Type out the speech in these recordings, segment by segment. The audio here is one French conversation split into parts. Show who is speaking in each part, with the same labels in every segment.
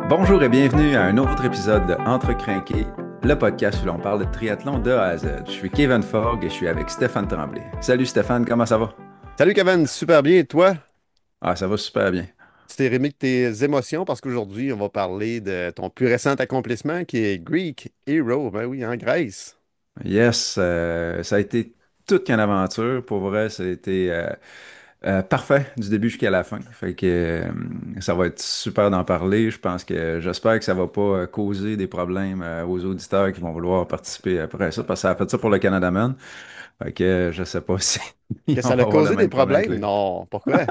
Speaker 1: Bonjour et bienvenue à un autre épisode de Entre Crinqués, le podcast où l'on parle de triathlon de A à Z. Je suis Kevin Fogg et je suis avec Stéphane Tremblay. Salut Stéphane, comment ça va?
Speaker 2: Salut Kevin, super bien. Et toi,
Speaker 1: Ah, ça va super bien.
Speaker 2: tu t'es remis de tes émotions parce qu'aujourd'hui, on va parler de ton plus récent accomplissement qui est Greek Hero. Ben oui, en Grèce.
Speaker 1: Yes, ça a été toute qu'une aventure. Pour vrai, ça a été parfait du début jusqu'à la fin. Fait que ça va être super d'en parler. J'espère que ça va pas causer des problèmes aux auditeurs qui vont vouloir participer après ça, parce que ça a fait ça pour le Canada Man. Fait que je sais pas si
Speaker 2: Que
Speaker 1: on
Speaker 2: ça
Speaker 1: va
Speaker 2: a
Speaker 1: avoir le
Speaker 2: causé des
Speaker 1: même problème que
Speaker 2: problèmes?
Speaker 1: les.
Speaker 2: Non, pourquoi?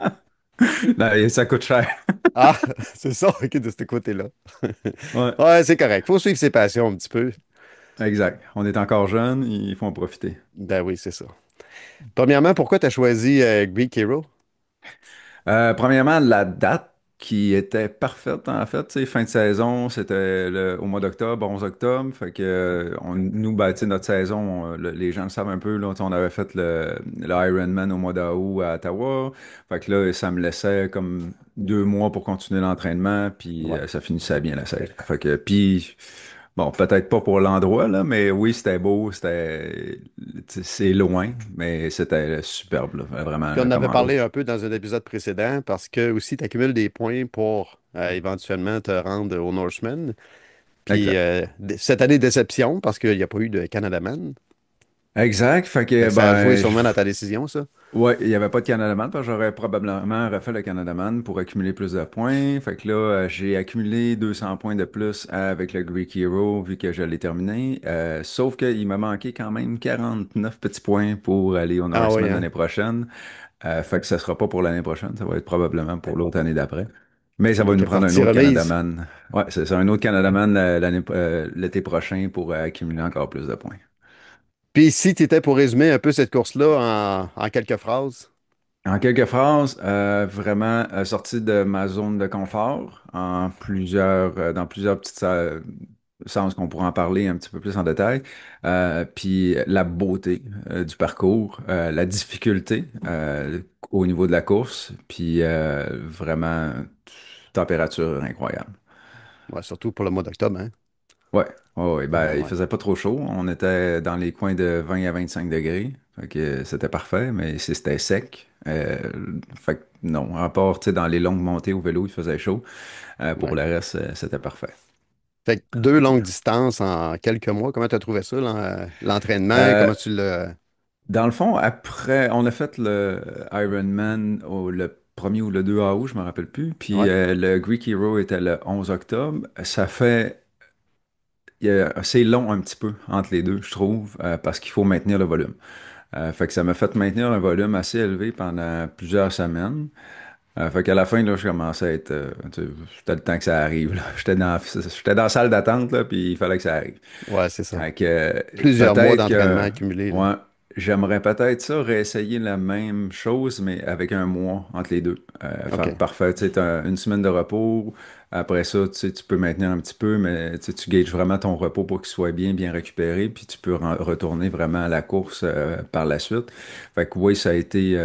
Speaker 1: Non, et ça coûte cher.
Speaker 2: Ah, c'est ça, ok, de ce côté-là.
Speaker 1: Ouais,
Speaker 2: Ouais, c'est correct. Faut suivre ses passions un petit peu.
Speaker 1: exact. On est encore jeunes, il faut en profiter.
Speaker 2: Ben oui, c'est ça. Premièrement, pourquoi tu as choisi Greek Hero?
Speaker 1: Premièrement, la date qui était parfaite, en fait, tu sais, fin de saison, c'était au mois d'octobre, 11 octobre. Fait que nous, ben, tu sais, notre saison, les gens le savent un peu, là, tu sais, on avait fait le Ironman au mois d'août à Ottawa. Fait que là, ça me laissait comme 2 mois pour continuer l'entraînement, puis
Speaker 2: Ouais.
Speaker 1: ça finissait bien la série. Fait que, puis, bon, peut-être pas pour l'endroit, là, mais oui, c'était beau, c'est loin, mais c'était superbe, là, vraiment,
Speaker 2: Puis on
Speaker 1: là,
Speaker 2: en
Speaker 1: comme
Speaker 2: avait
Speaker 1: endroit.
Speaker 2: parlé un peu dans un épisode précédent parce que aussi tu accumules des points pour éventuellement te rendre au Norseman. Puis
Speaker 1: Exact.
Speaker 2: cette année, déception parce qu'il n'y a pas eu de Canada Man.
Speaker 1: Exact. Fait
Speaker 2: Fait
Speaker 1: que,
Speaker 2: que ça a joué
Speaker 1: ben,
Speaker 2: sûrement dans ta décision, ça.
Speaker 1: ouais, il n'y avait pas de Canada Man, parce que j'aurais probablement refait le Canada Man pour accumuler plus de points. Fait que là, j'ai accumulé 200 points de plus avec le Greek Hero, vu que je l'ai terminé. Sauf qu'il m'a manqué quand même 49 petits points pour aller au
Speaker 2: Ah oui,
Speaker 1: Norseman
Speaker 2: hein?
Speaker 1: l'année prochaine. Fait que ça sera pas pour l'année prochaine, ça va être probablement pour l'autre année d'après. Mais ça va
Speaker 2: Donc,
Speaker 1: nous prendre un
Speaker 2: partie
Speaker 1: autre Canada
Speaker 2: remise.
Speaker 1: Man. Ouais, c'est ça, un autre Canada Man l'été prochain pour accumuler encore plus de points.
Speaker 2: Puis si tu étais pour résumer un peu cette course-là en quelques phrases.
Speaker 1: En quelques phrases, vraiment sorti de ma zone de confort dans plusieurs petits sens qu'on pourra en parler un petit peu plus en détail. Puis la beauté du parcours, la difficulté au niveau de la course, puis vraiment température incroyable.
Speaker 2: Ouais, surtout pour le mois d'octobre, hein?
Speaker 1: Ouais, ouais, ouais. Ben, il
Speaker 2: Ouais.
Speaker 1: faisait pas trop chaud. On était dans les coins de 20 à 25 degrés. Fait que c'était parfait, mais c'était sec. Fait que non, à part, tu sais, dans les longues montées au vélo, il faisait chaud. Pour
Speaker 2: Ouais.
Speaker 1: le reste, c'était parfait.
Speaker 2: Fait que deux longues distances en quelques mois. Comment tu as trouvé ça, l'entraînement?
Speaker 1: Euh,
Speaker 2: Comment tu l'as.
Speaker 1: Dans le fond, après, on a fait le Ironman le 1er ou le 2 août, je me rappelle plus. Puis
Speaker 2: Ouais.
Speaker 1: le Greek Hero était le 11 octobre. C'est long un petit peu entre les deux, je trouve, parce qu'il faut maintenir le volume. Fait que ça m'a fait maintenir un volume assez élevé pendant plusieurs semaines. Fait qu'à la fin, là, je commençais à être. Tu sais, c'était le temps que ça arrive, là. J'étais dans la salle d'attente, là, puis il fallait que ça arrive.
Speaker 2: Ouais, c'est ça.
Speaker 1: Fait que
Speaker 2: Plusieurs mois
Speaker 1: peut-être
Speaker 2: d'entraînement
Speaker 1: que.
Speaker 2: accumulés, là.
Speaker 1: Ouais, j'aimerais peut-être ça, réessayer la même chose, mais avec un mois entre les deux. Faire
Speaker 2: OK.
Speaker 1: parfait. Tu sais, t'as une semaine de repos. Après ça, tu sais, tu peux maintenir un petit peu, mais tu sais, tu gages vraiment ton repos pour qu'il soit bien récupéré, puis tu peux retourner vraiment à la course par la suite. Fait que oui, ça a été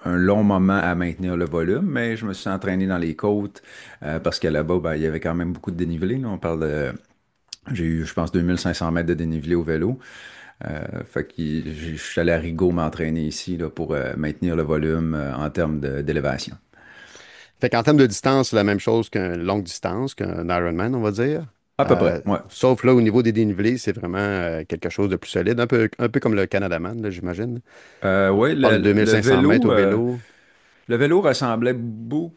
Speaker 1: un long moment à maintenir le volume, mais je me suis entraîné dans les côtes parce que là-bas, ben, il y avait quand même beaucoup de dénivelé, là. On parle de. J'ai eu, je pense, 2500 mètres de dénivelé au vélo. Fait que je suis allé à Rigaud m'entraîner ici là, pour maintenir le volume en termes d'élévation.
Speaker 2: Fait qu'en termes de distance, c'est la même chose qu'une longue distance, qu'un Ironman, on va dire.
Speaker 1: À peu près, ouais.
Speaker 2: Sauf là, au niveau des dénivelés, c'est vraiment quelque chose de plus solide, un peu comme le Canada Man, là, j'imagine.
Speaker 1: Oui,
Speaker 2: On parle de 2500 mètres au vélo.
Speaker 1: le vélo ressemblait beaucoup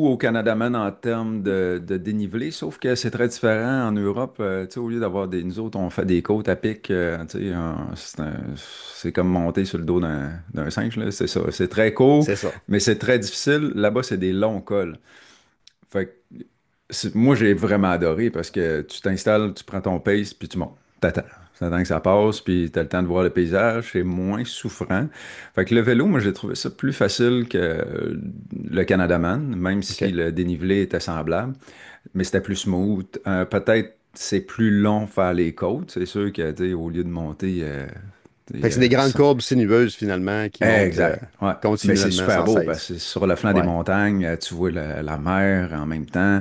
Speaker 1: au Canada Man en termes de dénivelé, sauf que c'est très différent en Europe. Tu sais, au lieu d'avoir nous autres, on fait des côtes à pic. Tu sais, c'est comme monter sur le dos d'un singe, là. C'est ça. C'est très court,
Speaker 2: C'est ça.
Speaker 1: mais c'est très difficile. Là-bas, c'est des longs cols. Fait que moi, j'ai vraiment adoré parce que tu t'installes, tu prends ton pace, puis tu montes. T'attends. T'attends que ça passe, puis t'as le temps de voir le paysage. C'est moins souffrant. Fait que le vélo, moi, j'ai trouvé ça plus facile que le Canadaman, même si
Speaker 2: OK.
Speaker 1: le dénivelé était semblable. Mais c'était plus smooth. Peut-être c'est plus long faire les côtes. C'est sûr que, tu sais, au lieu de monter
Speaker 2: Fait que c'est des grandes courbes sinueuses finalement qui montent
Speaker 1: Exact, ouais. Mais c'est
Speaker 2: continuellement
Speaker 1: super
Speaker 2: sans
Speaker 1: beau parce
Speaker 2: cesse.
Speaker 1: que c'est sur le flanc des
Speaker 2: Ouais,
Speaker 1: montagnes, tu vois la mer en même temps.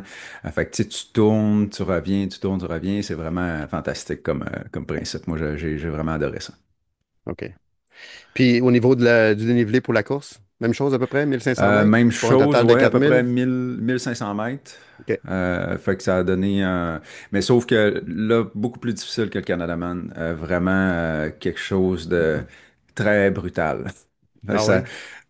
Speaker 1: Fait que tu sais, tu tournes, tu reviens, tu tournes, tu reviens. C'est vraiment fantastique comme principe. Moi, j'ai vraiment adoré ça.
Speaker 2: OK. Puis au niveau du dénivelé pour la course, même chose à peu près, 1500 mètres
Speaker 1: Même
Speaker 2: pour un
Speaker 1: chose,
Speaker 2: total de
Speaker 1: ouais, à peu près
Speaker 2: 4000.
Speaker 1: 1500 mètres.
Speaker 2: OK.
Speaker 1: Fait que ça a donné un... Mais sauf que là, beaucoup plus difficile que le Canada Man. Vraiment quelque chose de très brutal. Fait que
Speaker 2: Ah
Speaker 1: ça,
Speaker 2: ouais?
Speaker 1: tout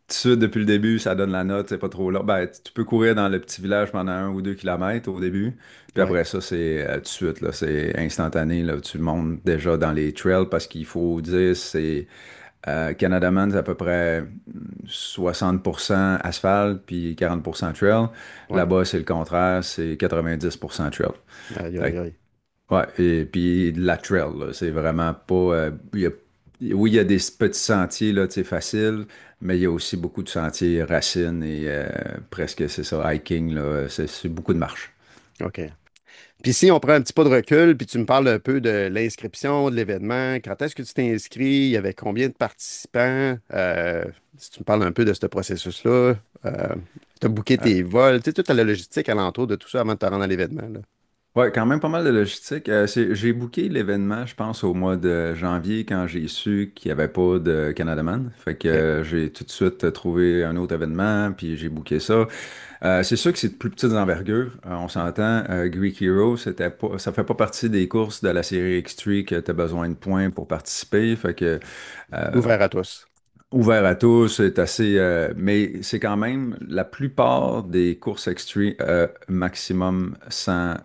Speaker 1: de suite, depuis le début, ça donne la note, c'est pas trop long. Ben, tu peux courir dans le petit village pendant 1 ou 2 kilomètres au début. Puis
Speaker 2: Ouais,
Speaker 1: après ça, c'est tout de suite, là, c'est instantané. Là, tu montes déjà dans les trails parce qu'il faut dire, c'est Canada Man, c'est à peu près 60% asphalte puis 40% trail.
Speaker 2: ouais.
Speaker 1: Là-bas, c'est le contraire, c'est 90% trail.
Speaker 2: Aïe, aïe,
Speaker 1: Fait
Speaker 2: aïe.
Speaker 1: que, ouais, et puis de la trail, là, c'est vraiment pas. Oui, il y a des petits sentiers là, tu sais, faciles, mais il y a aussi beaucoup de sentiers racines et presque, c'est ça, hiking, là, c'est beaucoup de marche.
Speaker 2: OK. Puis si on prend un petit pas de recul, puis tu me parles un peu de l'inscription, de l'événement, quand est-ce que tu t'es inscrit, il y avait combien de participants, si tu me parles un peu de ce processus-là, tu as booké
Speaker 1: Euh,
Speaker 2: tes vols, tu sais, toute la logistique alentour de tout ça avant de te rendre à l'événement, là.
Speaker 1: Ouais, quand même pas mal de logistique. J'ai booké l'événement, je pense, au mois de janvier quand j'ai su qu'il n'y avait pas de Canada Man. Fait que
Speaker 2: OK.
Speaker 1: j'ai tout de suite trouvé un autre événement, puis j'ai booké ça. C'est sûr que c'est de plus petites envergures. On s'entend, Greek Hero, ça fait pas partie des courses de la série X3 que tu as besoin de points pour participer. Fait que
Speaker 2: Ouvert à tous.
Speaker 1: ouvert à tous, c'est assez, mais c'est quand même la plupart des courses extreme maximum 100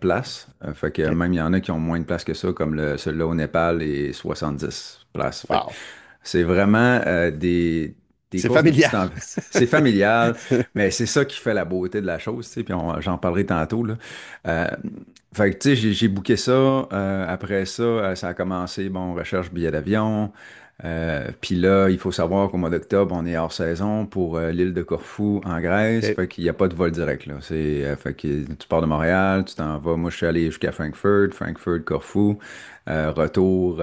Speaker 1: places. Fait que
Speaker 2: OK.
Speaker 1: même il y en a qui ont moins de places que ça, comme celui-là au Népal et 70 places. Fait que
Speaker 2: Wow.
Speaker 1: c'est vraiment des
Speaker 2: C'est
Speaker 1: courses de
Speaker 2: familial.
Speaker 1: petite c'est familial, mais c'est ça qui fait la beauté de la chose, tu sais, puis j'en parlerai tantôt, là. Euh, Fait que, tu sais, j'ai booké ça. Après ça, ça a commencé, bon, recherche billet d'avion. Puis là, il faut savoir qu'au mois d'octobre, on est hors saison pour l'île de Corfou en Grèce.
Speaker 2: OK.
Speaker 1: Fait qu'il n'y a pas de vol direct, là. Fait que tu pars de Montréal, tu t'en vas. Moi, je suis allé jusqu'à Frankfurt, Frankfurt, Corfou. Retour,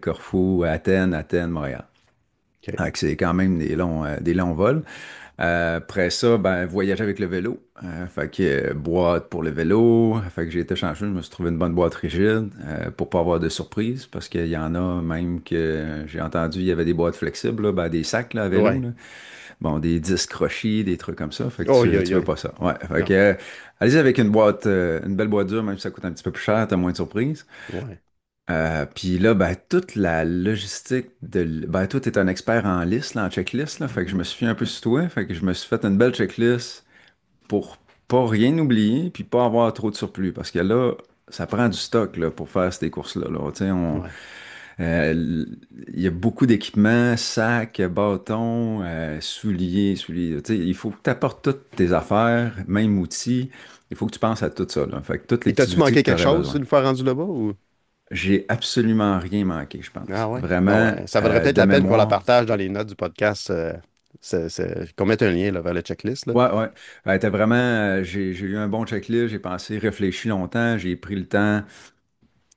Speaker 1: Corfou, Athènes, Athènes, Montréal.
Speaker 2: OK.
Speaker 1: Fait que c'est quand même des longs vols. Après ça, ben, voyager avec le vélo. Fait que boîte pour le vélo. Fait que j'ai été chanceux, je me suis trouvé une bonne boîte rigide pour pas avoir de surprise parce qu'il y en a même que j'ai entendu, il y avait des boîtes flexibles, là, ben, des sacs là, à vélo.
Speaker 2: Ouais.
Speaker 1: Là. Bon, des disques crochis, des trucs comme ça. Fait que
Speaker 2: Oh,
Speaker 1: tu veux pas ça. Ouais. Fait que
Speaker 2: non.
Speaker 1: allez-y avec une belle boîte dure, même si ça coûte un petit peu plus cher, t'as moins de surprises.
Speaker 2: Ouais.
Speaker 1: Puis là, ben, toute la logistique ben, toi, t'es un expert en liste, là, en checklist, là. Fait que je me suis fait un peu sur toi. Fait que je me suis fait une belle checklist pour pas rien oublier puis pas avoir trop de surplus. Parce que là, ça prend du stock, là, pour faire ces courses-là, là. Tu sais,
Speaker 2: Ouais.
Speaker 1: euh, il y a beaucoup d'équipements, sacs, bâtons, souliers. Tu sais, il faut que tu apportes toutes tes affaires, même outils. Il faut que tu penses à tout ça, là. Fait que tous les
Speaker 2: Et
Speaker 1: petits
Speaker 2: t'as-tu
Speaker 1: outils
Speaker 2: manqué
Speaker 1: que tu
Speaker 2: quelque
Speaker 1: aurais
Speaker 2: chose
Speaker 1: besoin.
Speaker 2: une fois rendu là-bas ou?
Speaker 1: J'ai absolument rien manqué, je
Speaker 2: Ah
Speaker 1: pense.
Speaker 2: ouais. Bon,
Speaker 1: Vraiment,
Speaker 2: ça vaudrait peut-être
Speaker 1: de
Speaker 2: la peine qu'on la
Speaker 1: mémoire.
Speaker 2: partage dans les notes du podcast, qu'on mette un lien là, vers le checklist, là.
Speaker 1: Ouais, ouais. T'as vraiment, j'ai eu un bon checklist, j'ai pensé, réfléchi longtemps, j'ai pris le temps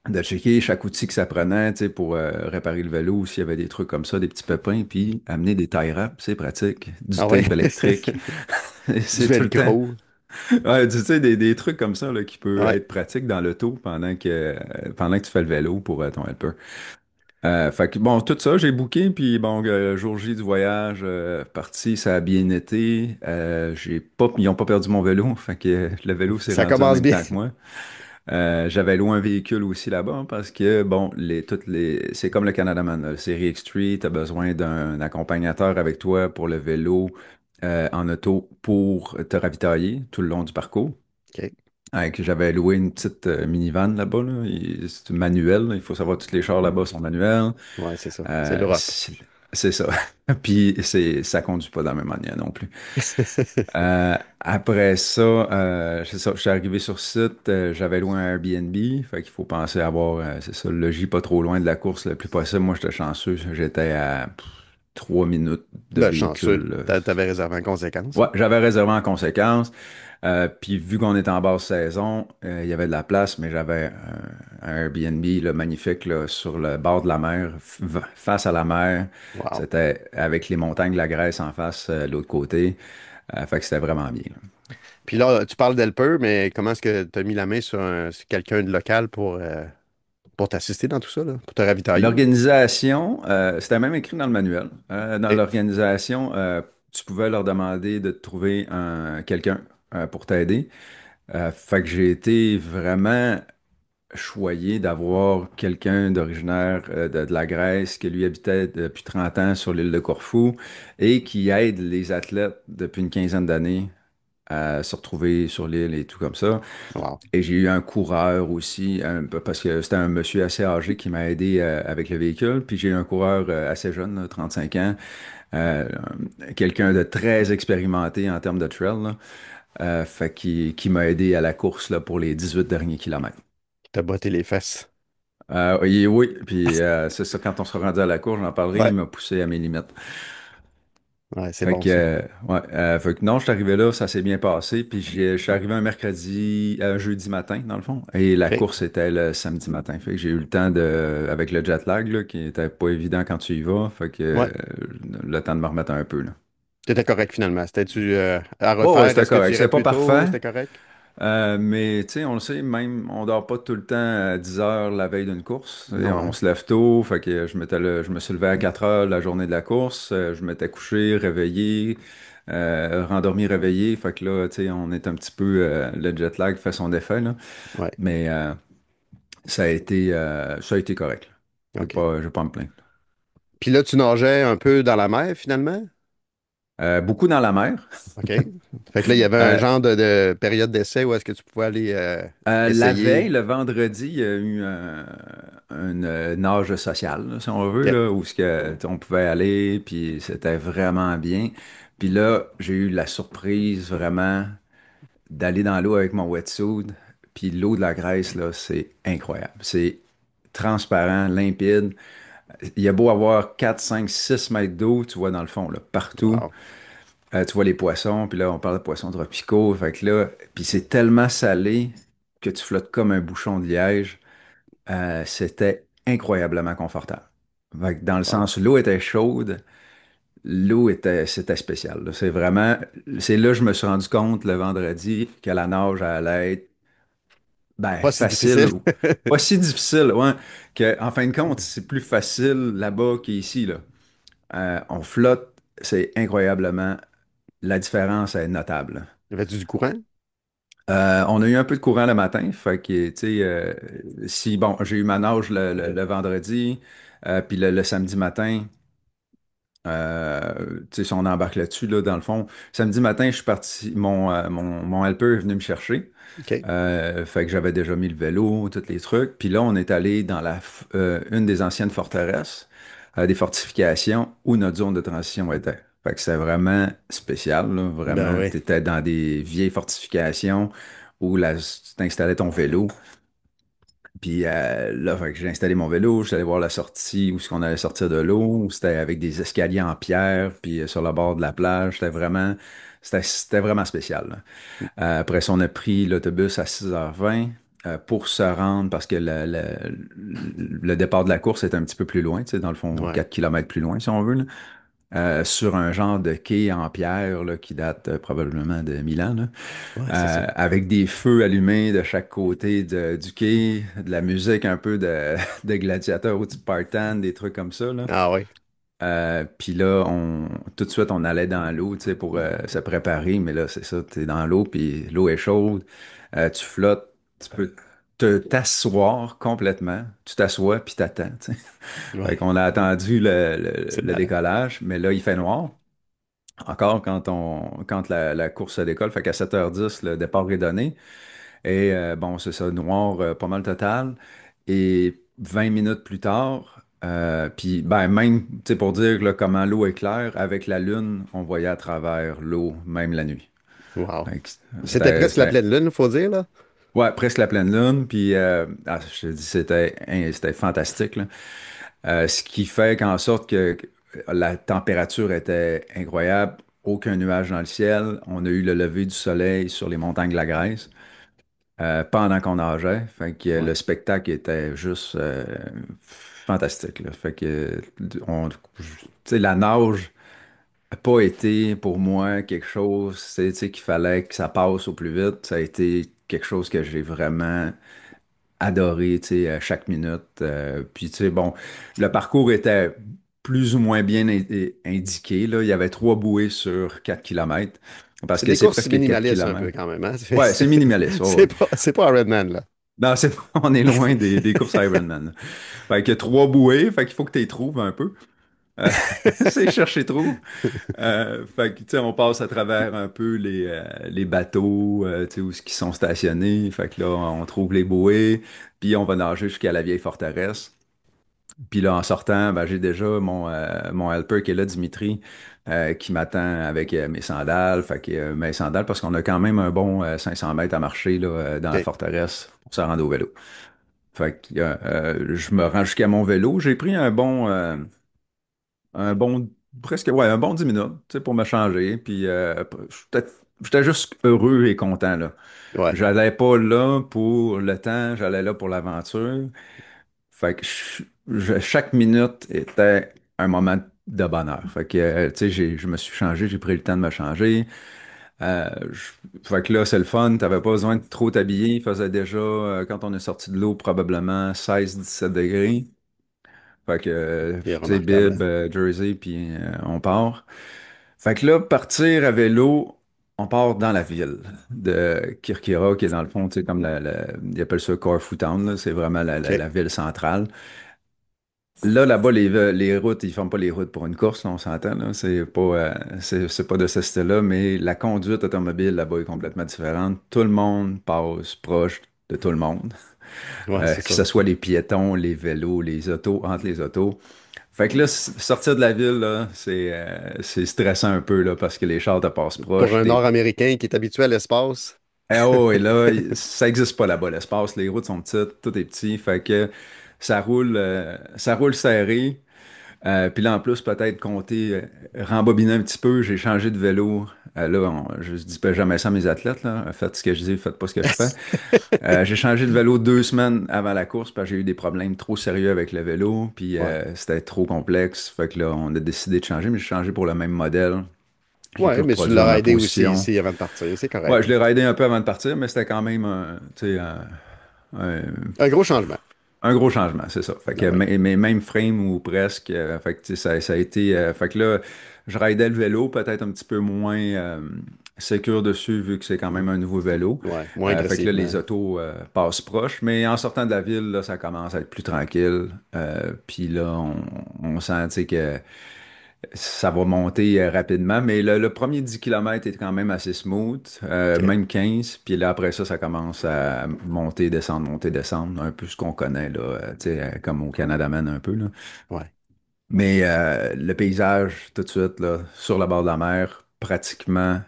Speaker 1: de checker chaque outil que ça prenait, tu sais, pour réparer le vélo, s'il y avait des trucs comme ça, des petits pépins, puis amener des tie wraps, c'est pratique, du
Speaker 2: Ah ouais.
Speaker 1: tape électrique.
Speaker 2: Du
Speaker 1: C'est tout le temps.
Speaker 2: velcro.
Speaker 1: Ouais, tu sais, des trucs comme ça là, qui peuvent
Speaker 2: Ouais.
Speaker 1: être pratiques dans l'auto pendant que tu fais le vélo pour ton helper. Fait que bon, tout ça, j'ai booké, puis bon, jour J du voyage, parti, ça a bien été. Ils n'ont pas perdu mon vélo, fait que le vélo s'est
Speaker 2: Ça
Speaker 1: rendu en
Speaker 2: commence
Speaker 1: même
Speaker 2: bien.
Speaker 1: temps que moi. J'avais loué un véhicule aussi là-bas hein, parce que, bon, c'est comme le Canada Man, là, le série X3, tu as besoin d'un accompagnateur avec toi pour le vélo en auto pour te ravitailler tout le long du parcours.
Speaker 2: OK.
Speaker 1: J'avais loué une petite minivan là-bas, là. C'est manuel, là. Il faut savoir que tous les chars là-bas sont manuels.
Speaker 2: Ouais, c'est ça. C'est
Speaker 1: Euh,
Speaker 2: l'Europe.
Speaker 1: c'est c'est ça. Puis ça conduit pas de la même manière non plus. Après ça, c'est ça, je suis arrivé sur site, j'avais loué un Airbnb, fait qu'il faut penser à avoir, c'est ça, le logis pas trop loin de la course le plus possible. Moi, j'étais chanceux, j'étais à 3 minutes de
Speaker 2: Ben, chanceux.
Speaker 1: véhicule.
Speaker 2: T'avais réservé en conséquence.
Speaker 1: Ouais, j'avais réservé en conséquence. Puis vu qu'on est en basse saison, il y avait de la place, mais j'avais un Airbnb là, magnifique là, sur le bord de la mer, face à la mer.
Speaker 2: Wow.
Speaker 1: C'était avec les montagnes de la Grèce en face, de l'autre côté. Fait que c'était vraiment bien.
Speaker 2: Puis là, tu parles d'Helper, mais comment est-ce que tu as mis la main sur quelqu'un de local pour t'assister dans tout ça, là, pour te ravitailler?
Speaker 1: L'organisation, c'était même écrit dans le manuel. Dans
Speaker 2: OK.
Speaker 1: l'organisation, tu pouvais leur demander de te trouver quelqu'un pour t'aider. Fait que j'ai été vraiment choyé d'avoir quelqu'un d'originaire de la Grèce qui lui habitait depuis 30 ans sur l'île de Corfou et qui aide les athlètes depuis une quinzaine d'années à se retrouver sur l'île et tout comme ça.
Speaker 2: Wow.
Speaker 1: Et j'ai eu un coureur aussi, parce que c'était un monsieur assez âgé qui m'a aidé avec le véhicule. Puis j'ai eu un coureur assez jeune, là, 35 ans, euh, quelqu'un de très expérimenté en termes de trail, là, qui m'a aidé à la course là, pour les 18 derniers kilomètres.
Speaker 2: T'as botté les fesses.
Speaker 1: Oui, oui, puis c'est ça, quand on sera rendu à la course, j'en parlerai, il
Speaker 2: Ouais.
Speaker 1: m'a poussé à mes limites.
Speaker 2: Ouais, c'est bon, ça.
Speaker 1: Ouais, fait que non, je suis arrivé là, ça s'est bien passé, puis je suis arrivé un mercredi, un jeudi matin, dans le fond, et la
Speaker 2: OK.
Speaker 1: course était le samedi matin. Fait que j'ai eu le temps de, avec le jet lag, là, qui était pas évident quand tu y vas, fait que
Speaker 2: Ouais.
Speaker 1: le temps de me remettre un peu, là.
Speaker 2: T'étais correct finalement. C'était-tu à
Speaker 1: Ouais, ouais,
Speaker 2: refaire?
Speaker 1: c'était
Speaker 2: Est-ce que tu
Speaker 1: correct.
Speaker 2: irais
Speaker 1: C'était pas
Speaker 2: plus tôt?
Speaker 1: parfait,
Speaker 2: C'était correct?
Speaker 1: mais tu sais, on le sait, même, on dort pas tout le temps à 10 heures la veille d'une course. Et
Speaker 2: Non,
Speaker 1: on
Speaker 2: hein?
Speaker 1: se lève tôt, fait que je me suis levé à 4 heures la journée de la course. Je m'étais couché, réveillé, rendormi, réveillé. Fait que là, tu sais, on est un petit peu, le jet lag fait son effet, là.
Speaker 2: Ouais.
Speaker 1: Mais ça a été correct, là.
Speaker 2: OK.
Speaker 1: Je vais pas me plaindre.
Speaker 2: Puis là, tu nageais un peu dans la mer finalement?
Speaker 1: Beaucoup dans la mer.
Speaker 2: OK. Fait que là, il y avait un
Speaker 1: Euh,
Speaker 2: genre de période d'essai où est-ce que tu pouvais aller
Speaker 1: La veille,
Speaker 2: essayer.
Speaker 1: le vendredi, il y a eu une nage sociale, là, si on veut,
Speaker 2: OK.
Speaker 1: là, où ce que, tu sais, on pouvait aller, puis c'était vraiment bien. Puis là, j'ai eu la surprise vraiment d'aller dans l'eau avec mon wetsuit. Puis l'eau de la Grèce, là, c'est incroyable. C'est transparent, limpide. Il y a beau avoir 4, 5, 6 mètres d'eau, tu vois dans le fond, là, partout.
Speaker 2: Wow.
Speaker 1: Tu vois les poissons, puis là, on parle de poissons tropicaux. Fait que là, puis c'est tellement salé que tu flottes comme un bouchon de liège. C'était incroyablement confortable. Fait que dans le
Speaker 2: Wow.
Speaker 1: sens, l'eau était chaude, c'était spécial, là. C'est là que je me suis rendu compte le vendredi que la nage allait être, ben,
Speaker 2: Pas si
Speaker 1: facile,
Speaker 2: difficile.
Speaker 1: ou pas si difficile, ouais, que, en fin de compte, c'est plus facile là-bas qu'ici, là. On flotte, c'est incroyablement, la différence est notable.
Speaker 2: Y avait-tu du courant?
Speaker 1: On a eu un peu de courant le matin, fait que, tu sais, si, bon, j'ai eu ma nage le vendredi, puis le samedi matin, tu sais, si on embarque là-dessus, là, dans le fond, samedi matin, je suis parti, mon helper est venu me chercher,
Speaker 2: OK.
Speaker 1: fait que j'avais déjà mis le vélo, tous les trucs, puis là, on est allé dans une des anciennes forteresses, des fortifications, où notre zone de transition était. Fait que c'est vraiment spécial, là,
Speaker 2: Ben
Speaker 1: vraiment.
Speaker 2: oui.
Speaker 1: Tu étais dans des vieilles fortifications où tu t'installais ton vélo. Puis là, fait que j'ai installé mon vélo, je suis allé voir la sortie, où est-ce qu'on allait sortir de l'eau. C'était avec des escaliers en pierre, puis sur le bord de la plage. C'était vraiment spécial, là. Après ça, on a pris l'autobus à 6h20 pour se rendre, parce que le départ de la course est un petit peu plus loin, tu sais, dans le fond,
Speaker 2: Ouais.
Speaker 1: 4 kilomètres plus loin, si on veut, là. Sur un genre de quai en pierre là, qui date probablement de 1000 ans, là.
Speaker 2: Ouais, c'est ça.
Speaker 1: Avec des feux allumés de chaque côté du quai, de la musique un peu de gladiateurs ou de Spartan, des trucs comme ça, là.
Speaker 2: Ah oui.
Speaker 1: Puis là, tout de suite, on allait dans l'eau, tu sais, pour se préparer. Mais là, c'est ça, tu es dans l'eau, puis l'eau est chaude. Tu flottes, tu peux t'asseoir complètement. Tu t'assois, puis t'attends, tu sais. Fait
Speaker 2: Ouais.
Speaker 1: qu'on a attendu
Speaker 2: C'est
Speaker 1: le
Speaker 2: malade.
Speaker 1: décollage, mais là, il fait noir. Encore quand la course se décolle, fait qu'à 7h10, le départ est donné. Et bon, c'est ça, noir, pas mal total. Et 20 minutes plus tard, puis ben, même, tu sais, pour dire là, comment l'eau est claire, avec la lune, on voyait à travers l'eau, même la nuit.
Speaker 2: Wow.
Speaker 1: Fait que
Speaker 2: C'était presque la
Speaker 1: c'était,
Speaker 2: pleine lune, il faut dire, là.
Speaker 1: ouais, presque la pleine lune. Puis, je te dis, c'était fantastique, là. Ce qui fait qu'en sorte que la température était incroyable, aucun nuage dans le ciel. On a eu le lever du soleil sur les montagnes de la Grèce pendant qu'on nageait. Fait que le
Speaker 2: Ouais.
Speaker 1: spectacle était juste fantastique, là. Fait que tu sais, la nage n'a pas été pour moi quelque chose, tu sais, qu'il fallait que ça passe au plus vite. Ça a été quelque chose que j'ai vraiment adoré, tu sais, à chaque minute. Puis, tu sais, bon, le parcours était plus ou moins bien indiqué, là. Il y avait 3 bouées sur 4 kilomètres, parce
Speaker 2: C'est
Speaker 1: que
Speaker 2: des
Speaker 1: c'est
Speaker 2: courses
Speaker 1: presque quatre
Speaker 2: minimalistes un peu
Speaker 1: kilomètres.
Speaker 2: quand même, hein?
Speaker 1: Ouais, c'est minimaliste. Ouais, ouais.
Speaker 2: C'est pas Ironman, là.
Speaker 1: Non, on est loin des courses Ironman, là. Fait que 3 bouées, fait qu'il faut que tu les trouves un peu. Euh, c'est chercher trouve. Fait que, tu sais, on passe à travers un peu les bateaux, tu sais, où ils sont stationnés. Fait que là, on trouve les bouées, puis on va nager jusqu'à la vieille forteresse. Puis là, en sortant, ben, j'ai déjà mon helper qui est là, Dimitri, qui m'attend avec mes sandales. Fait que mes sandales, parce qu'on a quand même un bon 500 mètres à marcher là, dans la
Speaker 2: OK.
Speaker 1: forteresse pour se rendre au vélo. Fait que je me rends jusqu'à mon vélo. J'ai pris un bon, presque, ouais, un bon 10 minutes, tu sais, pour me changer. Puis j'étais juste heureux et content, là.
Speaker 2: Ouais.
Speaker 1: J'allais pas là pour le temps, j'allais là pour l'aventure. Fait que chaque minute était un moment de bonheur. Fait que, tu sais, je me suis changé, j'ai pris le temps de me changer. Fait que là, c'est le fun, t'avais pas besoin de trop t'habiller. Il faisait déjà, quand on est sorti de l'eau, probablement 16-17 degrés. Fait que,
Speaker 2: C'est
Speaker 1: tu sais,
Speaker 2: remarquable,
Speaker 1: bib,
Speaker 2: hein?
Speaker 1: jersey, puis on part. Fait que là, partir à vélo, on part dans la ville de Kirkira, qui est dans le fond, tu sais, comme ils appellent ça Corfu Town, là. C'est vraiment
Speaker 2: OK.
Speaker 1: la ville centrale. Là-bas, les routes, ils font pas les routes pour une course, là, on s'entend, là. C'est pas de ce style-là, mais la conduite automobile là-bas est complètement différente. Tout le monde passe proche de tout le monde.
Speaker 2: Ouais, c'est
Speaker 1: Que
Speaker 2: ça.
Speaker 1: ce soit les piétons, les vélos, les autos, entre les autos. Fait que là, sortir de la ville, là, c'est stressant un peu, là, parce que les chars te passent
Speaker 2: Pour
Speaker 1: proche.
Speaker 2: un Nord-Américain qui est habitué à l'espace,
Speaker 1: Eh oh, et là, ça existe pas là-bas, l'espace. Les routes sont petites, tout est petit. Fait que ça roule serré. Puis là, en plus, peut-être compter, rembobiner un petit peu. J'ai changé de vélo. Là, je dis pas jamais ça à mes athlètes, là. Faites ce que je dis, faites pas ce que je fais. J'ai changé de vélo 2 semaines avant la course parce que j'ai eu des problèmes trop sérieux avec le vélo. Puis
Speaker 2: ouais.
Speaker 1: c'était trop complexe. Fait que là, on a décidé de changer, mais j'ai changé pour le même modèle. J'ai pu
Speaker 2: Ouais, mais tu
Speaker 1: reproduire
Speaker 2: l'auras
Speaker 1: ma
Speaker 2: aidé aussi
Speaker 1: position.
Speaker 2: ici avant de partir, c'est
Speaker 1: Ouais, je
Speaker 2: correct.
Speaker 1: l'ai raidé un peu avant de partir, mais c'était quand même tu sais, un,
Speaker 2: Un gros changement.
Speaker 1: un gros changement, c'est ça. Fait que
Speaker 2: Ah oui.
Speaker 1: mes mêmes frames ou presque. Fait que tu sais, ça a été. Fait que là, je raidais le vélo, peut-être un petit peu moins sécure dessus, vu que c'est quand même un nouveau vélo.
Speaker 2: Ouais, moins
Speaker 1: Fait que là,
Speaker 2: agressivement.
Speaker 1: les autos passent proches. Mais en sortant de la ville, là, ça commence à être plus tranquille. Puis là, on sent, tu sais, que ça va monter rapidement, mais le premier 10 km est quand même assez smooth,
Speaker 2: OK.
Speaker 1: même 15. Puis là, après ça, ça commence à monter, descendre, un peu ce qu'on connaît, là, tu sais, comme au Canada-Man un peu, là.
Speaker 2: Ouais.
Speaker 1: Mais le paysage, tout de suite, là, sur la bord de la mer, pratiquement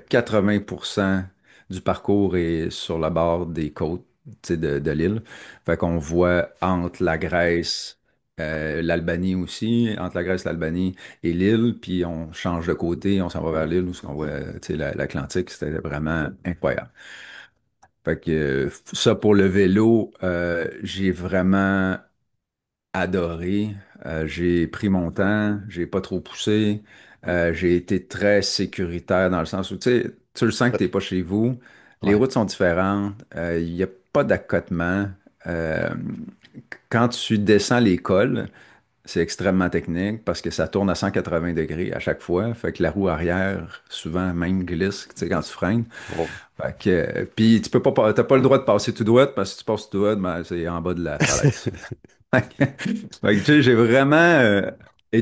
Speaker 1: 80% du parcours est sur la bord des côtes, tu sais, de l'île. Fait qu'on voit entre la Grèce, l'Albanie aussi, entre la Grèce, l'Albanie et l'île, puis on change de côté, on s'en va vers l'île où on voit, tu sais, l'Atlantique. C'était vraiment incroyable. Fait que ça pour le vélo, j'ai vraiment adoré. J'ai pris mon temps, j'ai pas trop poussé. J'ai été très sécuritaire dans le sens où, tu sais, tu le sens que t'es pas chez vous. Les
Speaker 2: Ouais.
Speaker 1: routes sont différentes. Il n'y a pas d'accotement. Euh, Quand tu descends les cols, c'est extrêmement technique parce que ça tourne à 180 degrés à chaque fois. Fait que la roue arrière, souvent même glisse, tu sais, quand tu freines.
Speaker 2: Oh.
Speaker 1: Fait que, puis tu peux pas, t'as pas le droit de passer tout droit parce que si tu passes tout droit, ben, c'est en bas de la falaise. Fait que, tu sais, j'ai vraiment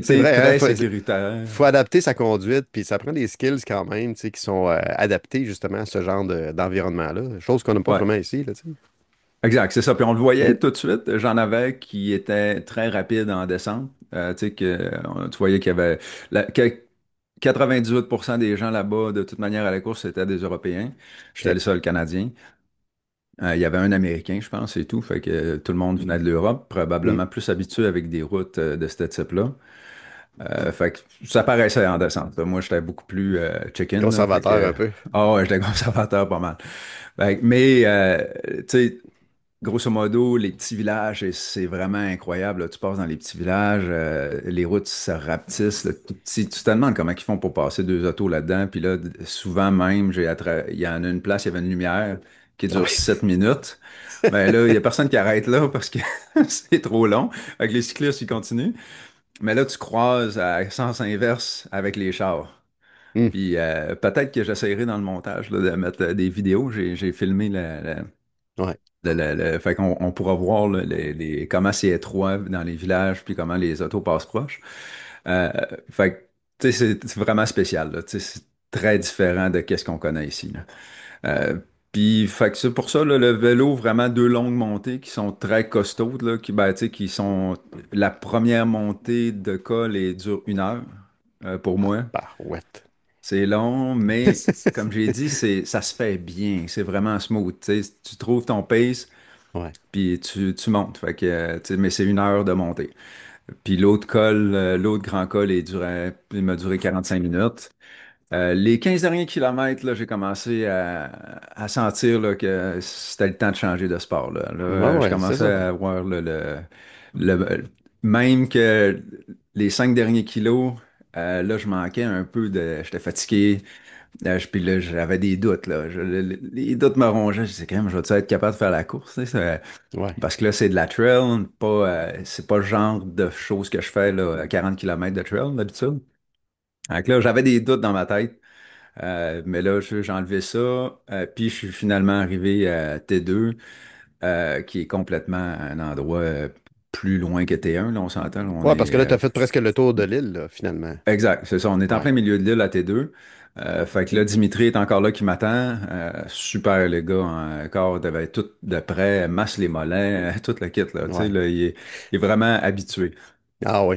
Speaker 2: C'est
Speaker 1: été
Speaker 2: vrai, hein?
Speaker 1: très sécuritaire.
Speaker 2: Faut adapter sa conduite, puis ça prend des skills quand même, tu sais, qui sont adaptés justement à ce genre d'environnement-là. Chose qu'on n'a pas
Speaker 1: Ouais,
Speaker 2: vraiment ici, là, tu sais.
Speaker 1: exact, c'est ça. Puis on le voyait tout de suite. J'en avais qui étaient très rapides en descente. Tu sais, tu voyais qu'il y avait que 98% des gens là-bas, de toute manière, à la course, c'était des Européens. J'étais
Speaker 2: OK.
Speaker 1: le seul Canadien. Il y avait un Américain, je pense, et tout. Fait que tout le monde venait de l'Europe,
Speaker 2: Hmm.
Speaker 1: probablement plus habitué avec des routes de ce type-là. Fait que ça paraissait en descente, là. Moi, j'étais beaucoup plus chicken, là. Fait
Speaker 2: Conservateur
Speaker 1: que,
Speaker 2: un peu.
Speaker 1: ah ouais, j'étais conservateur pas mal. Mais, tu sais, grosso modo, les petits villages, et c'est vraiment incroyable, là. Tu passes dans les petits villages, les routes se rapetissent, là, tout petit. Tu te demandes comment ils font pour passer deux autos là-dedans. Puis là, souvent même, il y en a une place, il y avait une lumière qui
Speaker 2: Ah
Speaker 1: dure
Speaker 2: oui.
Speaker 1: 7 minutes. Ben là, il y a personne qui arrête là parce que c'est trop long. Avec les cyclistes, ils continuent. Mais là, tu croises à sens inverse avec les chars.
Speaker 2: Hmm.
Speaker 1: Puis peut-être que j'essaierai dans le montage là, de mettre des vidéos. J'ai filmé
Speaker 2: Ouais.
Speaker 1: fait qu'on on pourra voir là, comment c'est étroit dans les villages, puis comment les autos passent proches. Euh, fait que, tu sais, c'est vraiment spécial, là. Tu sais, c'est très différent de qu'est-ce qu'on connaît ici, là. Puis, fait que c'est pour ça, là, le vélo, vraiment deux longues montées qui sont très costaudes, là, ben, tu sais, qui sont... La première montée de col et dure 1 heure pour
Speaker 2: Ah,
Speaker 1: moi.
Speaker 2: barouette.
Speaker 1: C'est long, mais comme j'ai dit, ça se fait bien. C'est vraiment smooth. Tu sais, tu trouves ton pace,
Speaker 2: Ouais.
Speaker 1: puis tu montes. Fait que, tu sais, mais c'est 1 heure de montée. Puis l'autre col, l'autre grand col, il m'a duré 45 minutes. Les 15 derniers kilomètres, là, j'ai commencé à sentir là, que c'était le temps de changer de sport. Là,
Speaker 2: Ouais,
Speaker 1: je
Speaker 2: ouais, c'est
Speaker 1: commençais
Speaker 2: ça.
Speaker 1: à avoir même que les 5 derniers kilos, là, je manquais un peu de. J'étais fatigué. Puis là, j'avais des doutes. Là. Les doutes me rongeaient. Je disais, quand même, je vais-tu être capable de faire la course? Tu sais,
Speaker 2: Ouais.
Speaker 1: parce que là, c'est de la trail, c'est pas le genre de choses que je fais là, à 40 km de trail d'habitude. Donc là, j'avais des doutes dans ma tête. Mais là, j'ai enlevé ça. Puis je suis finalement arrivé à T2, qui est complètement un endroit plus loin que T1. Là, on s'entend. Là, on
Speaker 2: Ouais, parce
Speaker 1: est,
Speaker 2: que là, tu as fait presque le tour de l'île, là, finalement.
Speaker 1: exact, c'est ça. On est en
Speaker 2: Ouais.
Speaker 1: plein milieu de l'île à T2. Fait que là, Dimitri est encore là qui m'attend. Super, le gars, encore, devait tout de près, masse les mollets, toute la kit, là. Tu sais,
Speaker 2: Ouais.
Speaker 1: là, il est vraiment habitué.
Speaker 2: Ah oui.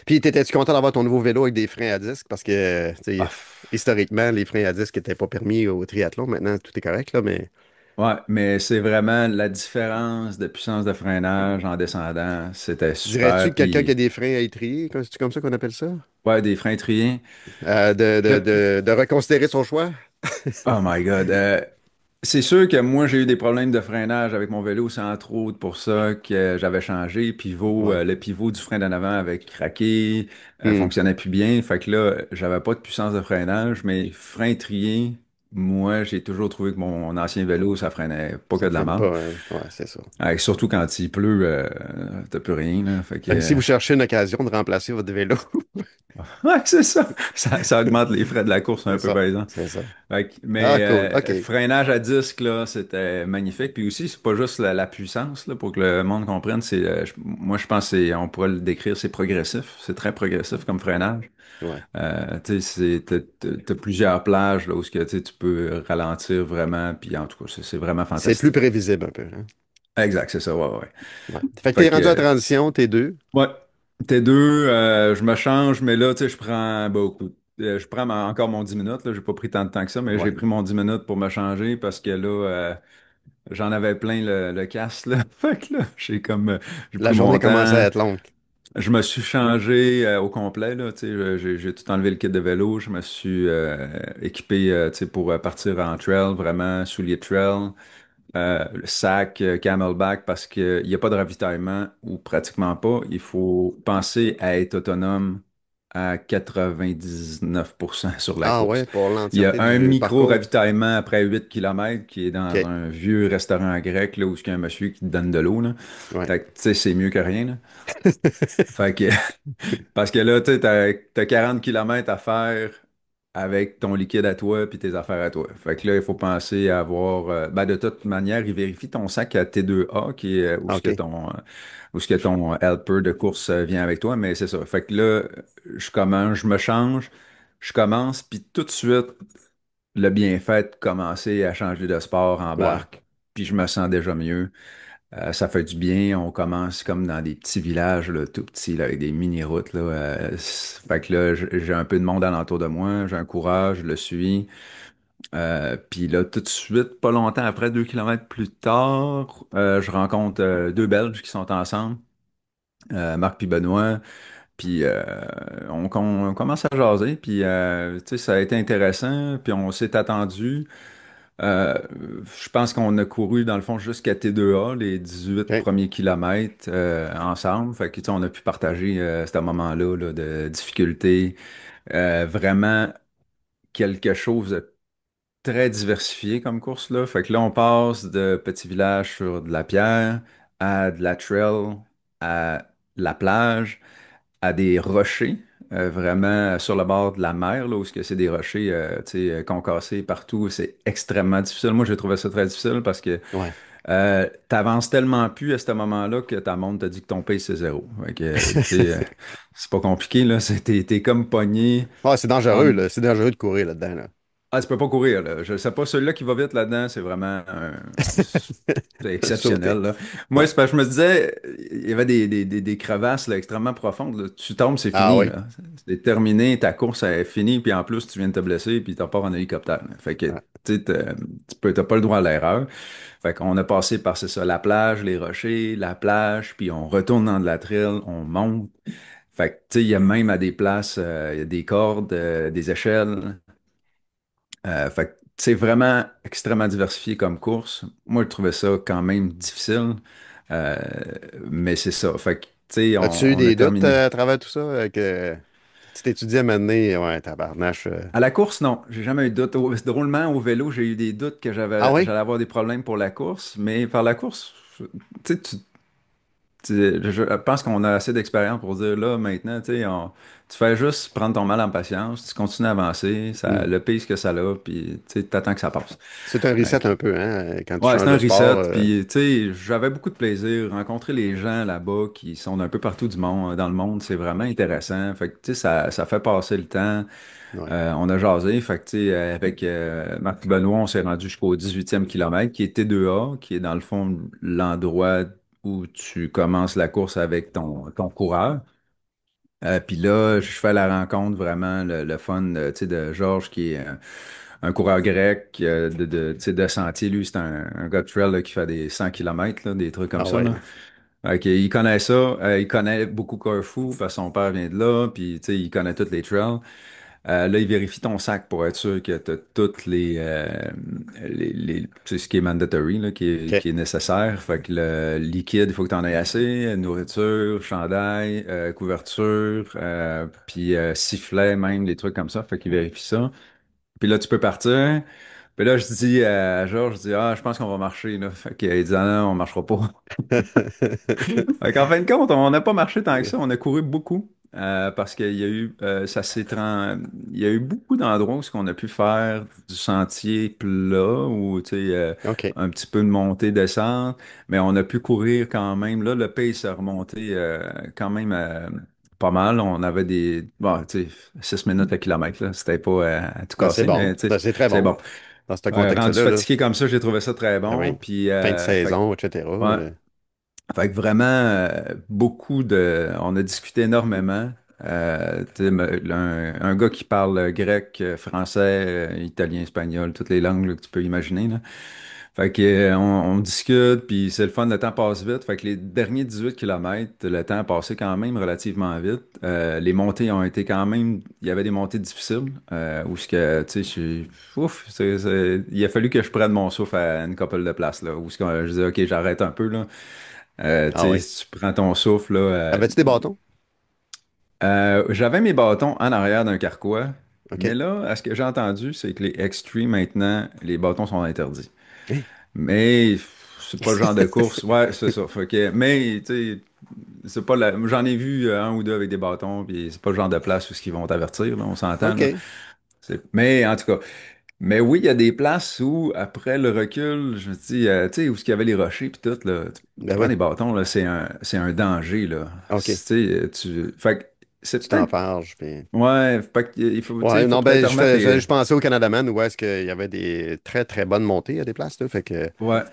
Speaker 2: Puis, t'étais-tu content d'avoir ton nouveau vélo avec des freins à disque? Parce que, tu
Speaker 1: Ah,
Speaker 2: sais, historiquement, les freins à disque n'étaient pas permis au triathlon. Maintenant, tout est correct, là, mais
Speaker 1: ouais, mais c'est vraiment la différence de puissance de freinage en descendant. C'était
Speaker 2: dirais-tu
Speaker 1: super.
Speaker 2: que quelqu'un qui a
Speaker 1: Puis,
Speaker 2: des freins à étrier, c'est comme ça qu'on appelle ça?
Speaker 1: ouais, des freins triés.
Speaker 2: De reconsidérer son choix?
Speaker 1: Oh my God. C'est sûr que moi, j'ai eu des problèmes de freinage avec mon vélo. C'est entre autres pour ça que j'avais changé.
Speaker 2: Ouais.
Speaker 1: Le pivot du frein d'en avant avait craqué,
Speaker 2: Hmm.
Speaker 1: fonctionnait plus bien. Fait que là, j'avais pas de puissance de freinage, mais frein trié, moi, j'ai toujours trouvé que mon ancien vélo, ça freinait pas que
Speaker 2: Ça
Speaker 1: de la
Speaker 2: freine
Speaker 1: merde.
Speaker 2: pas, hein? Ouais, c'est ça.
Speaker 1: Surtout quand il pleut, t'as plus rien, là. Fait que,
Speaker 2: Fait que si vous cherchez une occasion de remplacer votre vélo,
Speaker 1: ouais, c'est ça. Ça augmente les frais de la course un
Speaker 2: c'est
Speaker 1: peu,
Speaker 2: ça.
Speaker 1: par exemple.
Speaker 2: C'est ça.
Speaker 1: Mais
Speaker 2: Ah, cool. OK.
Speaker 1: freinage à disque, là, c'était magnifique. Puis aussi, c'est pas juste la puissance, là, pour que le monde comprenne. Moi, je pense que on pourrait le décrire, c'est progressif. C'est très progressif comme freinage.
Speaker 2: Ouais.
Speaker 1: Tu sais, t'as plusieurs plages là, où ce que, tu sais, tu peux ralentir vraiment. Puis en tout cas, c'est vraiment
Speaker 2: C'est plus
Speaker 1: fantastique.
Speaker 2: prévisible un peu, hein?
Speaker 1: Exact, c'est ça, ouais, ouais.
Speaker 2: Ouais. Fait que t'es
Speaker 1: Fait
Speaker 2: rendu à
Speaker 1: que,
Speaker 2: transition, t'es deux.
Speaker 1: ouais, T2, je me change, mais là, tu sais, je prends beaucoup. Je prends encore mon 10 minutes, là. J'ai pas pris tant de temps que ça, mais j'ai
Speaker 2: Ouais.
Speaker 1: pris mon 10 minutes pour me changer parce que là, j'en avais plein le casque, là. Fait que là, j'ai
Speaker 2: La
Speaker 1: pris
Speaker 2: journée
Speaker 1: mon
Speaker 2: commençait à
Speaker 1: temps.
Speaker 2: être longue.
Speaker 1: Je me suis changé au complet, là. Tu sais, j'ai tout enlevé le kit de vélo. Je me suis équipé, tu sais, pour partir en trail, vraiment, souliers de trail. Le sac Camelback parce qu'il n'y a pas de ravitaillement ou pratiquement pas. Il faut penser à être autonome à 99% sur la
Speaker 2: Ah
Speaker 1: course.
Speaker 2: ouais, pour
Speaker 1: Il y a
Speaker 2: l'entièreté
Speaker 1: un
Speaker 2: du parcours.
Speaker 1: micro-ravitaillement après 8 kilomètres qui est dans
Speaker 2: OK.
Speaker 1: un vieux restaurant grec là, où il y a un monsieur qui te donne de l'eau. Là.
Speaker 2: Ouais.
Speaker 1: Fait que, tu sais, c'est mieux que rien. Là. Fait que, parce que là, tu sais, t'as 40 kilomètres à faire avec ton liquide à toi puis tes affaires à toi. Fait que là, il faut penser à avoir... ben, de toute manière, il vérifie ton sac à T2A qui est
Speaker 2: OK.
Speaker 1: où ce que ton helper de course vient avec toi, mais c'est ça. Fait que là, je commence, je me change, je commence, puis tout de suite, le bienfait de commencer à changer de sport
Speaker 2: Ouais.
Speaker 1: embarque, puis je me sens déjà mieux. Ça fait du bien. On commence comme dans des petits villages, là, tout petits, là, avec des mini-routes. Là, fait que là, j'ai un peu de monde alentour de moi. J'ai un courage, je le suis. Puis là, tout de suite, pas longtemps après, 2 kilomètres plus tard, je rencontre deux Belges qui sont ensemble, Marc puis Benoît. Puis on commence à jaser, puis tu sais, ça a été intéressant, puis on s'est attendu. Euh, je pense qu'on a couru dans le fond jusqu'à T2A, les 18
Speaker 2: OK.
Speaker 1: premiers kilomètres ensemble. Fait que tu sais, on a pu partager ce moment-là là, de difficulté. Vraiment quelque chose de très diversifié comme course là. Fait que là, on passe de petits villages sur de la pierre à de la trail, à la plage à des rochers, vraiment sur le bord de la mer, là, où c'est des rochers tu sais, concassés partout. C'est extrêmement difficile. Moi, j'ai trouvé ça très difficile parce que
Speaker 2: Ouais.
Speaker 1: t'avances tellement plus à ce moment-là que ta montre te dit que ton pace c'est zéro. Fait que, tu sais, c'est pas compliqué, là. T'es comme pogné.
Speaker 2: Ouais, c'est dangereux, là. C'est dangereux de courir là-dedans, là.
Speaker 1: Ah, tu peux pas courir, là. Je sais pas, celui-là qui va vite là-dedans, c'est vraiment c'est exceptionnel,
Speaker 2: Sauveté.
Speaker 1: là. Moi,
Speaker 2: Ouais.
Speaker 1: c'est parce que je me disais, il y avait des crevasses là, extrêmement profondes, là. Tu tombes, c'est
Speaker 2: Ah
Speaker 1: fini,
Speaker 2: oui.
Speaker 1: là. C'est terminé, ta course est finie, puis en plus, tu viens de te blesser, puis t'en pars en hélicoptère, là. Fait que,
Speaker 2: Ouais.
Speaker 1: tu sais, t'as pas le droit à l'erreur. Fait qu'on a passé par, c'est ça, la plage, les rochers, la plage, puis on retourne dans de la trail, on monte. Fait que, tu sais, il y a même à des places, il y a des cordes, des échelles. Fait que c'est vraiment extrêmement diversifié comme course. Moi, je trouvais ça quand même difficile. Euh, mais c'est ça. Fait que, tu sais,
Speaker 2: As-tu eu
Speaker 1: on a
Speaker 2: des doutes
Speaker 1: terminé.
Speaker 2: à travers tout ça? Que tu t'étudiais à un moment donné? Ouais, tabarnache.
Speaker 1: À la course, non. J'ai jamais eu de doute. Drôlement, au vélo, j'ai eu des doutes que
Speaker 2: Ah oui?
Speaker 1: j'allais avoir des problèmes pour la course. Mais par la course, tu sais, je pense qu'on a assez d'expérience pour dire là, maintenant, tu sais, tu fais juste prendre ton mal en patience, tu continues à avancer,
Speaker 2: Hmm.
Speaker 1: le pays que ça a, puis tu sais, t'attends que ça passe.
Speaker 2: C'est un reset un peu, hein, quand tu
Speaker 1: Ouais,
Speaker 2: changes
Speaker 1: c'est
Speaker 2: de
Speaker 1: un
Speaker 2: sport.
Speaker 1: reset. Puis, tu sais, j'avais beaucoup de plaisir. Rencontrer les gens là-bas qui sont d'un peu partout du monde, dans le monde, c'est vraiment intéressant. Fait que, tu sais, ça fait passer le temps.
Speaker 2: Ouais.
Speaker 1: On a jasé. Fait que, tu sais, avec Marc Benoît, on s'est rendu jusqu'au 18e kilomètre, qui est T2A, qui est dans le fond l'endroit où tu commences la course avec ton coureur. Puis là, je fais la rencontre vraiment, le fun, tu sais, de Georges, qui est un coureur grec tu sais, de sentier. Lui, c'est un gars de trail là, qui fait des 100 kilomètres, là, des trucs comme
Speaker 2: Ah
Speaker 1: ça,
Speaker 2: ouais.
Speaker 1: là. Ok, il connaît ça. Il connaît beaucoup Corfou, parce que son père vient de là, puis tu sais, il connaît toutes les trails. Là, il vérifie ton sac pour être sûr que tu as toutes tu sais, ce qui est mandatory, là,
Speaker 2: OK.
Speaker 1: qui est nécessaire. Fait que le liquide, il faut que tu en aies assez. Nourriture, chandail, couverture, puis sifflet même, des trucs comme ça. Fait qu'il vérifie ça. Puis là, tu peux partir. Puis là, je dis à Georges, je dis, ah, je pense qu'on va marcher, là. Fait qu'il dit, ah non, on marchera pas. Fait qu'en fin de compte, on n'a pas marché tant que ça, on a couru beaucoup. Parce qu'il y a eu, il y a eu beaucoup d'endroits où on a pu faire du sentier plat ou tu sais,
Speaker 2: OK.
Speaker 1: un petit peu de montée descente, mais on a pu courir quand même. Là, le pace a remonté quand même pas mal. On avait bon, tu sais, 6 minutes à kilomètre là, c'était pas à tout
Speaker 2: Ben, c'est
Speaker 1: casser,
Speaker 2: bon.
Speaker 1: mais tu sais,
Speaker 2: Ben, c'est très
Speaker 1: c'est
Speaker 2: bon
Speaker 1: bon.
Speaker 2: dans ce
Speaker 1: Rendu
Speaker 2: contexte-là, là.
Speaker 1: fatigué comme ça, j'ai trouvé ça très
Speaker 2: Ah
Speaker 1: bon.
Speaker 2: oui.
Speaker 1: Puis,
Speaker 2: Fin de saison, etc.
Speaker 1: ouais. Fait que vraiment, on a discuté énormément. Tu sais, un gars qui parle grec, français, italien, espagnol, toutes les langues là, que tu peux imaginer, là. Fait que, on discute, puis c'est le fun, le temps passe vite. Fait que les derniers 18 kilomètres, le temps a passé quand même relativement vite. Les montées ont été quand même, il y avait des montées difficiles, où ce que, tu sais, il a fallu que je prenne mon souffle à une couple de places, là, où ce que je disais, OK, j'arrête un peu, là.
Speaker 2: Ah
Speaker 1: Tu sais,
Speaker 2: oui.
Speaker 1: si tu prends ton souffle, là,
Speaker 2: Avais-tu des bâtons?
Speaker 1: j'avais mes bâtons en arrière d'un carquois, mais
Speaker 2: OK.
Speaker 1: là, à ce que j'ai entendu, c'est que les Extreme, maintenant, les bâtons sont interdits.
Speaker 2: Hein?
Speaker 1: Mais c'est pas le genre de course. Ouais, c'est ça. Fait que, mais, tu sais, c'est pas j'en ai vu un ou deux avec des bâtons, puis c'est pas le genre de place où ils vont t'avertir, là, on s'entend, là.
Speaker 2: OK.
Speaker 1: Mais en tout cas, mais oui, il y a des places où, après le recul, je me dis, tu sais, où il y avait les rochers puis tout, là, tu
Speaker 2: Ben
Speaker 1: prends
Speaker 2: oui.
Speaker 1: des bâtons, là, c'est un danger, là. Tu
Speaker 2: OK.
Speaker 1: sais, fait que
Speaker 2: Tu
Speaker 1: c'est
Speaker 2: t'en
Speaker 1: peut-être,
Speaker 2: parles, puis...
Speaker 1: ouais, fait que il faut, tu sais,
Speaker 2: Ouais,
Speaker 1: il faut
Speaker 2: non,
Speaker 1: peut-être
Speaker 2: ben,
Speaker 1: remettre les,
Speaker 2: je pensais au Canada Man où est-ce qu'il y avait des très, très bonnes montées à des places, là. Fait que...
Speaker 1: ouais.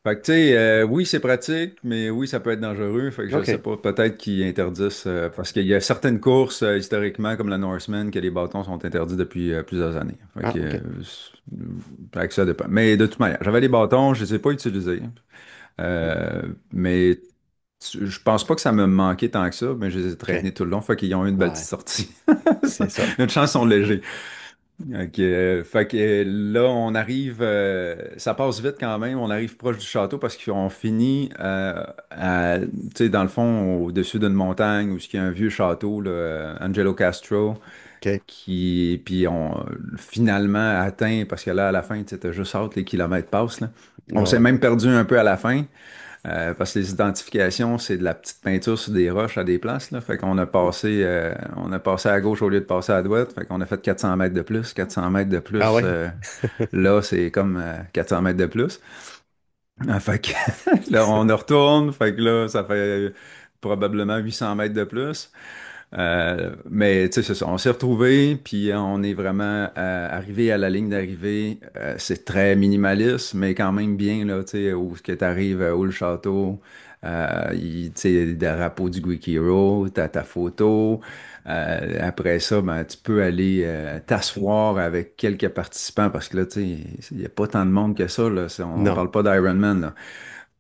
Speaker 1: Fait que, tu sais, oui, c'est pratique, mais oui, ça peut être dangereux. Fait que je sais
Speaker 2: OK.
Speaker 1: pas, peut-être qu'ils interdisent, parce qu'il y a certaines courses, historiquement, comme la Norseman, que les bâtons sont interdits depuis plusieurs années. Fait
Speaker 2: Ah,
Speaker 1: que,
Speaker 2: OK.
Speaker 1: fait que ça dépend. Mais de toute manière, j'avais les bâtons, je les ai pas utilisés. Mais Je pense pas que ça me manquait tant que ça, mais je les ai
Speaker 2: OK.
Speaker 1: traînés tout le long, fait qu'ils ont eu une belle petite
Speaker 2: Ouais,
Speaker 1: sortie.
Speaker 2: c'est ça.
Speaker 1: Une chance, ils sont légers. Ok, fait que là, on arrive, ça passe vite quand même, on arrive proche du château parce qu'on finit, tu sais, dans le fond, au-dessus d'une montagne où il y a un vieux château, là, Angelo Castro,
Speaker 2: OK.
Speaker 1: puis on finalement atteint, parce que là, à la fin, tu sais, t'as juste hâte, les kilomètres passent, là. On
Speaker 2: Ah
Speaker 1: s'est
Speaker 2: ouais.
Speaker 1: même perdu un peu à la fin, parce que les identifications, c'est de la petite peinture sur des roches à des places, là. Fait
Speaker 2: Hmm.
Speaker 1: on a passé à gauche au lieu de passer à droite. Fait qu'on a fait 400 mètres de plus. 400 mètres de
Speaker 2: Ah
Speaker 1: plus,
Speaker 2: ouais.
Speaker 1: là, c'est comme 400 mètres de plus. Fait que là, on retourne. Fait que là, ça fait probablement 800 mètres de plus. Mais tu sais, c'est ça. On s'est retrouvés, puis on est vraiment arrivé à la ligne d'arrivée. C'est très minimaliste, mais quand même bien, là, tu sais, où tu arrives, où le château. Tu sais, le drapeau du Greek Hero, t'as ta photo. Après ça, ben, tu peux aller t'asseoir avec quelques participants parce que là, tu sais, il n'y a pas tant de monde que ça, là. On
Speaker 2: Non.
Speaker 1: parle pas d'Ironman, là.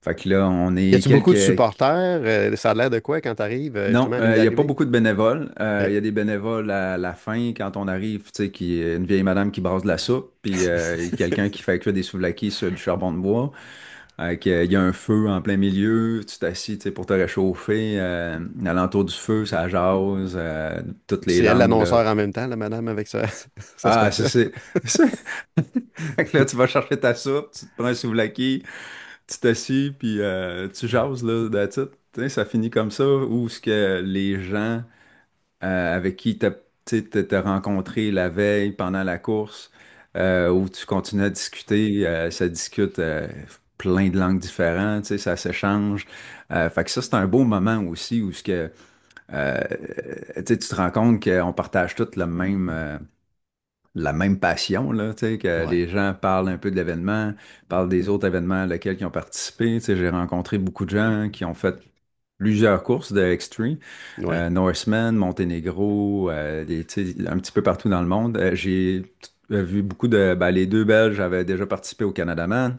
Speaker 1: Fait que là, on
Speaker 2: Y
Speaker 1: est
Speaker 2: a-tu beaucoup de
Speaker 1: quelques.
Speaker 2: supporters? Ça a l'air de quoi quand tu arrives,
Speaker 1: Non,
Speaker 2: justement, à la ligne
Speaker 1: il n'y a pas
Speaker 2: d'arrivée?
Speaker 1: beaucoup de bénévoles. Il
Speaker 2: OK.
Speaker 1: y a des bénévoles à la fin quand on arrive, tu sais, qui une vieille madame qui brasse de la soupe, puis quelqu'un qui fait cuire des souvlaki sur du charbon de bois. Il y a un feu en plein milieu, tu t'assis, tu sais, pour te réchauffer. Alentour du feu, ça jase, toutes les
Speaker 2: C'est elle
Speaker 1: langues, là.
Speaker 2: l'annonceur en même temps, la madame, avec ça. Ça se
Speaker 1: Ah,
Speaker 2: fait-tu?
Speaker 1: Fait que là, tu vas chercher ta soupe, tu te prends un souvlaki, tu t'assis, puis tu jases, là, that's it. Tu sais, ça finit comme ça, où ce que les gens avec qui tu t'as rencontré la veille pendant la course, où tu continues à discuter, ça discute plein de langues différentes, tu sais, ça s'échange. Fait que ça, c'est un beau moment aussi où ce que, euh, tu sais, tu te rends compte qu'on partage tous la même passion, là, tu sais, que
Speaker 2: Ouais.
Speaker 1: les gens parlent un peu de l'événement, parlent des autres événements auxquels ils ont participé. Tu sais, j'ai rencontré beaucoup de gens qui ont fait plusieurs courses de Extreme,
Speaker 2: Ouais.
Speaker 1: Norseman, Monténégro, tu sais, un petit peu partout dans le monde. Vu beaucoup de, ben, les deux Belges avaient déjà participé au Canadaman.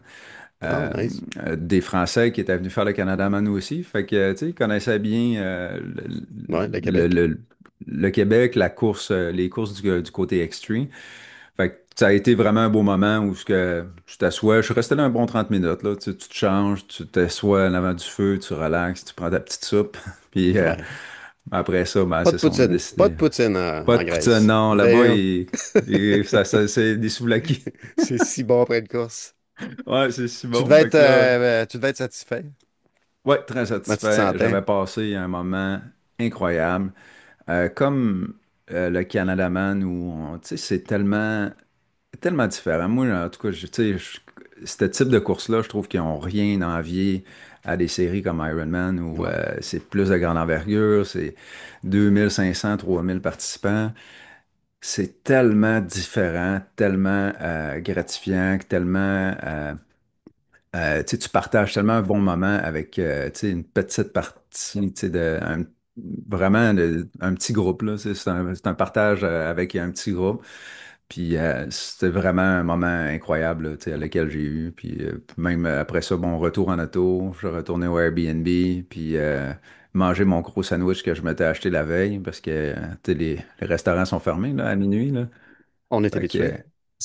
Speaker 2: Ah,
Speaker 1: Euh,
Speaker 2: nice.
Speaker 1: des Français qui étaient venus faire le Canadaman aussi. Fait que, tu sais, ils connaissaient bien
Speaker 2: Ouais, le
Speaker 1: le,
Speaker 2: Québec.
Speaker 1: le- le Québec, la course, les courses du côté extreme. Fait que ça a été vraiment un beau moment où ce que tu t'assois. Je suis resté là un bon 30 minutes, là. Tu te changes, tu t'assois en avant du feu, tu relaxes, tu prends ta petite soupe. Puis
Speaker 2: Ouais.
Speaker 1: après ça, ben,
Speaker 2: Pas de
Speaker 1: c'est ça, on a
Speaker 2: poutine. Pas
Speaker 1: décidé.
Speaker 2: de poutine
Speaker 1: Pas
Speaker 2: en
Speaker 1: de poutine,
Speaker 2: Grèce.
Speaker 1: non. Là-bas,
Speaker 2: Zéro.
Speaker 1: c'est des souvlaki.
Speaker 2: C'est si bon après une course.
Speaker 1: Ouais, c'est si bon. Fait que là.
Speaker 2: Tu devais être satisfait.
Speaker 1: Ouais, très
Speaker 2: Comment tu te
Speaker 1: satisfait.
Speaker 2: sentais?
Speaker 1: J'avais passé un moment incroyable. Comme le Canada Man où tu sais, c'est tellement différent. Moi, en tout cas, tu sais, ce type de course-là, je trouve qu'ils n'ont rien à envier à des séries comme Ironman où
Speaker 2: Ouais.
Speaker 1: c'est plus de grande envergure, c'est 2500, 3000 participants. C'est tellement différent, tellement gratifiant, tellement tu sais, tu partages tellement un bon moment avec tu sais, une petite partie, tu sais, vraiment un petit groupe, là. C'est un partage avec un petit groupe. Puis c'était vraiment un moment incroyable, là, tu sais, à lequel j'ai eu. Puis même après ça, bon, retour en auto, je retournais au Airbnb, puis manger mon gros sandwich que je m'étais acheté la veille parce que tu sais, les restaurants sont fermés là, à minuit, là.
Speaker 2: On est
Speaker 1: Fait que,
Speaker 2: habitué.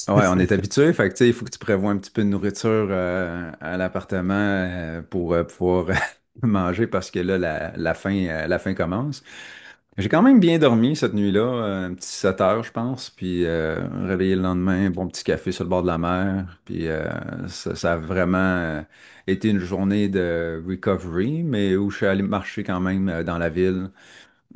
Speaker 1: ouais, on est habitué. Fait que, tu sais, il faut que tu prévois un petit peu de nourriture à l'appartement pour pouvoir manger parce que là, la faim commence. J'ai quand même bien dormi cette nuit-là, un petit 7 heures, je pense. Puis, réveillé le lendemain, un bon petit café sur le bord de la mer. Puis, ça a vraiment été une journée de recovery, mais où je suis allé marcher quand même dans la ville,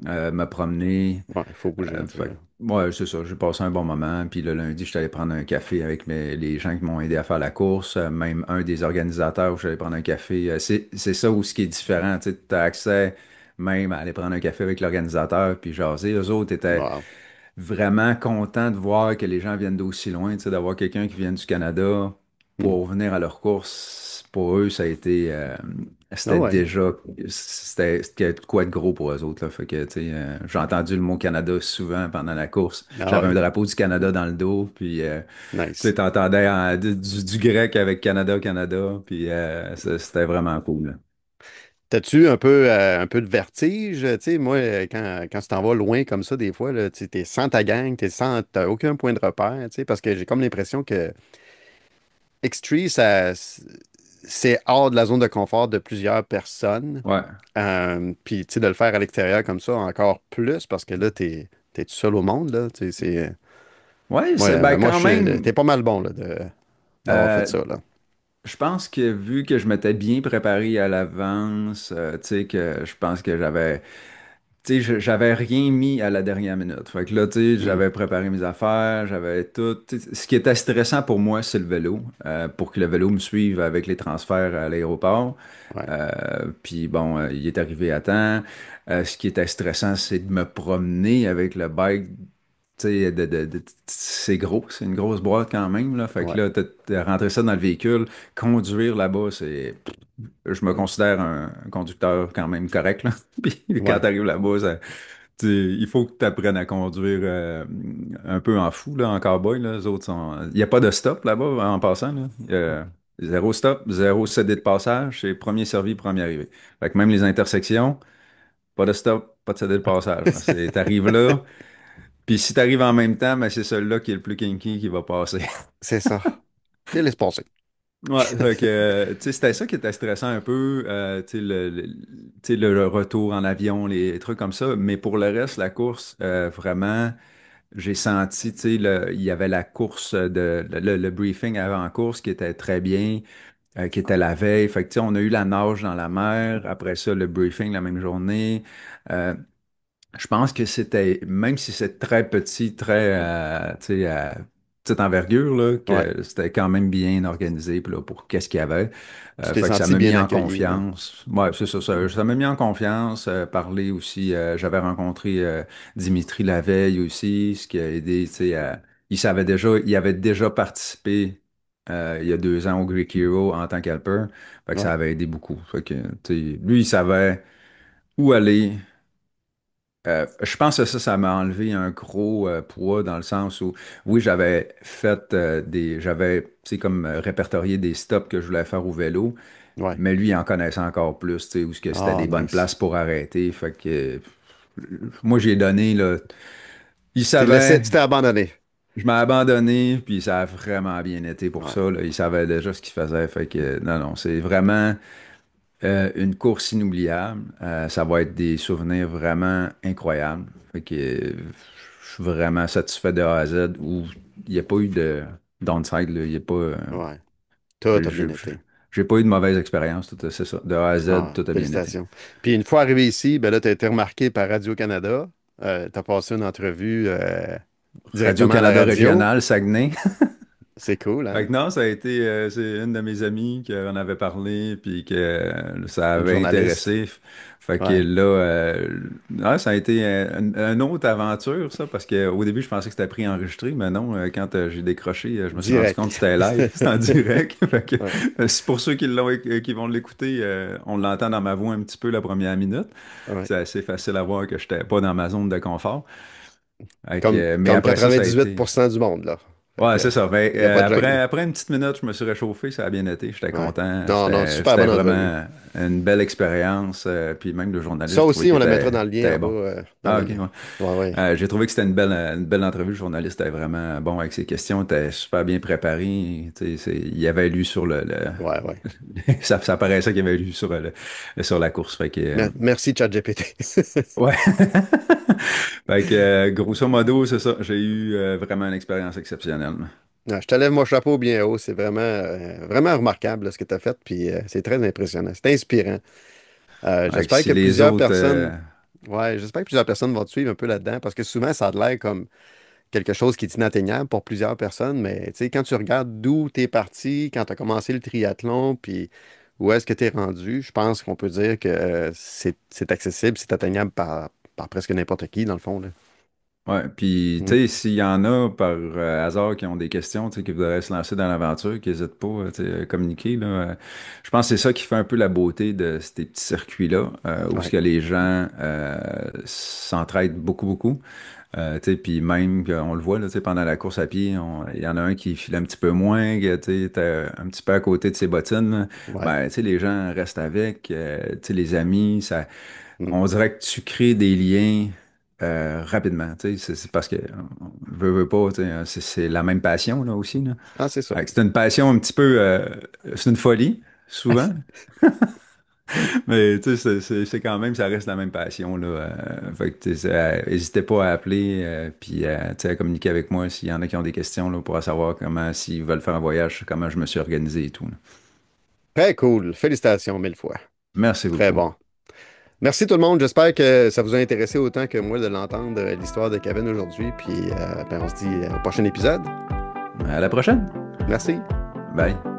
Speaker 1: me promener.
Speaker 2: Ouais, il faut bouger un peu, là.
Speaker 1: Ouais, c'est ça. J'ai passé un bon moment. Puis le lundi, je suis allé prendre un café avec les gens qui m'ont aidé à faire la course. Même un des organisateurs où je suis allé prendre un café. C'est ça où ce qui est différent. Tu as accès même à aller prendre un café avec l'organisateur puis jaser. Eux autres étaient
Speaker 2: Wow.
Speaker 1: vraiment content de voir que les gens viennent d'aussi loin, tu sais, d'avoir quelqu'un qui vient du Canada
Speaker 2: Hmm.
Speaker 1: pour venir à leur course. Pour eux, ça a été,
Speaker 2: Ah
Speaker 1: c'était
Speaker 2: ouais.
Speaker 1: déjà, c'était de quoi de gros pour eux autres, là. Fait que, tu sais, j'ai entendu le mot Canada souvent pendant la course.
Speaker 2: Ah
Speaker 1: J'avais un
Speaker 2: ouais.
Speaker 1: drapeau du Canada dans le dos, puis, tu sais,
Speaker 2: Nice.
Speaker 1: t'entendais du grec avec Canada, Canada, puis c'était vraiment cool, là.
Speaker 2: T'as-tu un peu de vertige? Tu sais, moi, quand tu t'en vas loin comme ça, des fois, là, tu t'es sans ta gang, t'as aucun point de repère, tu sais, parce que j'ai comme l'impression que X3, c'est hors de la zone de confort de plusieurs personnes.
Speaker 1: Ouais.
Speaker 2: Puis, tu sais, de le faire à l'extérieur comme ça, encore plus, parce que là, t'es tout seul au monde, là. Tu sais,
Speaker 1: Ouais,
Speaker 2: moi,
Speaker 1: c'est ben
Speaker 2: moi,
Speaker 1: quand
Speaker 2: t'es
Speaker 1: même.
Speaker 2: pas mal bon, là, d'avoir fait
Speaker 1: euh,
Speaker 2: ça, là.
Speaker 1: je pense que vu que je m'étais bien préparé à l'avance, tu sais que je pense que j'avais tu sais, j'avais rien mis à la dernière minute. Fait que là, tu sais,
Speaker 2: Hmm.
Speaker 1: j'avais préparé mes affaires, j'avais tout. Tu sais, ce qui était stressant pour moi, c'est le vélo, pour que le vélo me suive avec les transferts à l'aéroport.
Speaker 2: Ouais,
Speaker 1: Puis bon, il est arrivé à temps. Ce qui était stressant, c'est de me promener avec le bike. Tu sais, c'est gros, c'est une grosse boîte quand même, là. Fait que
Speaker 2: ouais.
Speaker 1: là, de rentrer ça dans le véhicule, conduire là-bas, c'est je me considère un conducteur quand même correct, là. Puis quand
Speaker 2: Ouais.
Speaker 1: tu arrives là-bas, il faut que tu apprennes à conduire un peu en fou, là, en cowboy, là. Les autres sont. Il n'y a pas de stop là-bas en passant, là. Zéro stop, zéro cédé de passage, c'est premier servi, premier arrivé. Fait que même les intersections, pas de stop, pas de cédé de passage, là. T'arrives là, puis si t'arrives en même temps, ben c'est celui-là qui est le plus kinky qui va passer.
Speaker 2: C'est ça. Puis laisse passer.
Speaker 1: Ouais, fait que, tu sais, c'était ça qui était stressant un peu, tu sais, tu sais, le retour en avion, les trucs comme ça. Mais pour le reste, la course, vraiment, j'ai senti, tu sais, il y avait la course le briefing avant course qui était très bien, qui était la veille. Fait que, tu sais, on a eu la nage dans la mer. Après ça, le briefing la même journée. Euh, je pense que c'était, même si c'est très petit, très, tu sais, petite envergure, là,
Speaker 2: Ouais.
Speaker 1: que c'était quand même bien organisé puis là, pour qu'est-ce qu'il y avait.
Speaker 2: Tu t'es
Speaker 1: Fait que ça
Speaker 2: senti
Speaker 1: m'a mis
Speaker 2: bien
Speaker 1: en
Speaker 2: accueilli, là.
Speaker 1: confiance. Ouais, c'est ça, ça m'a mis en confiance. Parler aussi, j'avais rencontré Dimitri la veille aussi, ce qui a aidé, tu sais, il savait déjà, il avait déjà participé il y a 2 ans au Greek Hero en tant qu'helper. Fait que ça
Speaker 2: Ouais,
Speaker 1: avait aidé beaucoup. Fait que, tu sais, lui, il savait où aller. Je pense que ça m'a enlevé un gros poids dans le sens où, oui, j'avais, tu sais, comme répertorié des stops que je voulais faire au vélo,
Speaker 2: ouais.
Speaker 1: mais lui, il en connaissait encore plus, tu sais, où ce que c'était
Speaker 2: Ah,
Speaker 1: des bonnes
Speaker 2: nice.
Speaker 1: places pour arrêter. Fait que, moi, j'ai donné, là, il
Speaker 2: Tu
Speaker 1: savait,
Speaker 2: t'es abandonné.
Speaker 1: je m'ai abandonné, puis ça a vraiment bien été pour
Speaker 2: Ouais,
Speaker 1: ça, là. Il savait déjà ce qu'il faisait. Fait que, non, non, c'est vraiment. Une course inoubliable. Ça va être des souvenirs vraiment incroyables. Fait que je suis vraiment satisfait de A à Z où il n'y a pas eu de downside, là. Il y a pas,
Speaker 2: ouais. Tout a
Speaker 1: j'ai
Speaker 2: bien été.
Speaker 1: j'ai pas eu de mauvaise expérience. C'est ça. De A à Z,
Speaker 2: Ah,
Speaker 1: tout a bien été.
Speaker 2: félicitations. Puis une fois arrivé ici, ben là, tu as été remarqué par Radio-Canada. Tu as passé une entrevue directement à la
Speaker 1: Radio-Canada
Speaker 2: radio.
Speaker 1: régional, Saguenay.
Speaker 2: C'est cool,
Speaker 1: Fait
Speaker 2: hein?
Speaker 1: que non, ça a été, c'est une de mes amies qui en avait parlé, puis que ça
Speaker 2: Une
Speaker 1: avait
Speaker 2: journaliste.
Speaker 1: intéressé. Fait que
Speaker 2: Ouais.
Speaker 1: là, ça a été une autre aventure, ça, parce qu'au début, je pensais que c'était préenregistré, mais non, quand j'ai décroché, je me suis rendu compte
Speaker 2: Direct.
Speaker 1: que c'était live, c'était en direct. Fait que,
Speaker 2: Ouais,
Speaker 1: c'est pour ceux qui vont l'écouter, on l'entend dans ma voix un petit peu la première minute.
Speaker 2: ouais.
Speaker 1: C'est assez facile à voir que je n'étais pas dans ma zone de confort. Fait que,
Speaker 2: Comme,
Speaker 1: mais
Speaker 2: comme
Speaker 1: après ça, ça a été.
Speaker 2: 98% du monde, là. Fait
Speaker 1: Ouais,
Speaker 2: que,
Speaker 1: c'est ça. Ben,
Speaker 2: il n'y a pas de gêne.
Speaker 1: après une petite minute, je me suis réchauffé, ça a bien été, j'étais
Speaker 2: Ouais.
Speaker 1: content.
Speaker 2: Non, non,
Speaker 1: C'était,
Speaker 2: super
Speaker 1: c'était
Speaker 2: bonne entrevue.
Speaker 1: vraiment une belle expérience. Puis même le
Speaker 2: Ça
Speaker 1: journaliste, j'ai trouvé
Speaker 2: aussi,
Speaker 1: qu'il
Speaker 2: on la mettra
Speaker 1: était,
Speaker 2: dans le lien
Speaker 1: était
Speaker 2: en bas,
Speaker 1: bon.
Speaker 2: dans
Speaker 1: Ah,
Speaker 2: le
Speaker 1: ok,
Speaker 2: lien.
Speaker 1: ouais.
Speaker 2: Ouais, ouais.
Speaker 1: J'ai trouvé que c'était une belle entrevue. Le journaliste était vraiment bon avec ses questions, il était super bien préparé. Tu sais, il avait lu sur
Speaker 2: Ouais, ouais.
Speaker 1: ça paraissait qu'il avait lu sur la course. Fait que,
Speaker 2: Merci, ChatGPT.
Speaker 1: ouais. Fait que, grosso modo, c'est ça. J'ai eu vraiment une expérience exceptionnelle.
Speaker 2: Ouais, je te lève mon chapeau bien haut. C'est vraiment, vraiment remarquable là, ce que tu as fait. Puis c'est très impressionnant. C'est inspirant.
Speaker 1: Fait que
Speaker 2: J'espère
Speaker 1: si
Speaker 2: que
Speaker 1: les
Speaker 2: plusieurs
Speaker 1: autres.
Speaker 2: personnes, ouais, j'espère que plusieurs personnes vont te suivre un peu là-dedans parce que souvent, ça a l'air comme quelque chose qui est inatteignable pour plusieurs personnes. Mais tu sais, quand tu regardes d'où tu es parti, quand tu as commencé le triathlon, puis où est-ce que tu es rendu, je pense qu'on peut dire que c'est accessible, c'est atteignable par presque n'importe qui, dans le fond, là.
Speaker 1: Ouais, puis
Speaker 2: Mm.
Speaker 1: tu sais, s'il y en a par hasard qui ont des questions, tu sais, qui voudraient se lancer dans l'aventure, qui n'hésitent pas tu sais, à communiquer, là, je pense que c'est ça qui fait un peu la beauté de ces petits circuits-là, où ce
Speaker 2: Ouais,
Speaker 1: que les gens s'entraident beaucoup, beaucoup. Tu sais, puis même, on le voit, là, tu sais, pendant la course à pied, il y en a un qui file un petit peu moins, que, tu sais, t'es un petit peu à côté de ses bottines, là.
Speaker 2: Ouais.
Speaker 1: Ben, tu sais, les gens restent avec, tu sais, les amis, ça,
Speaker 2: Mm.
Speaker 1: on dirait que tu crées des liens rapidement, tu sais, c'est parce que veut pas, tu sais, hein, c'est la même passion, là, aussi, là.
Speaker 2: Ah, c'est ça.
Speaker 1: Fait que c'est une passion un petit peu, c'est une folie, souvent, mais tu sais, c'est quand même, ça reste la même passion, là. Fait que, tu sais, n'hésitez pas à appeler, puis tu sais, à communiquer avec moi s'il y en a qui ont des questions, là, pour savoir comment, s'ils veulent faire un voyage, comment je me suis organisé et tout, là.
Speaker 2: Très cool. Félicitations mille fois.
Speaker 1: Merci
Speaker 2: Très
Speaker 1: beaucoup.
Speaker 2: bon. Merci tout le monde. J'espère que ça vous a intéressé autant que moi de l'entendre, l'histoire de Kevin aujourd'hui. Puis ben, on se dit au prochain épisode.
Speaker 1: À la prochaine.
Speaker 2: Merci.
Speaker 1: Bye.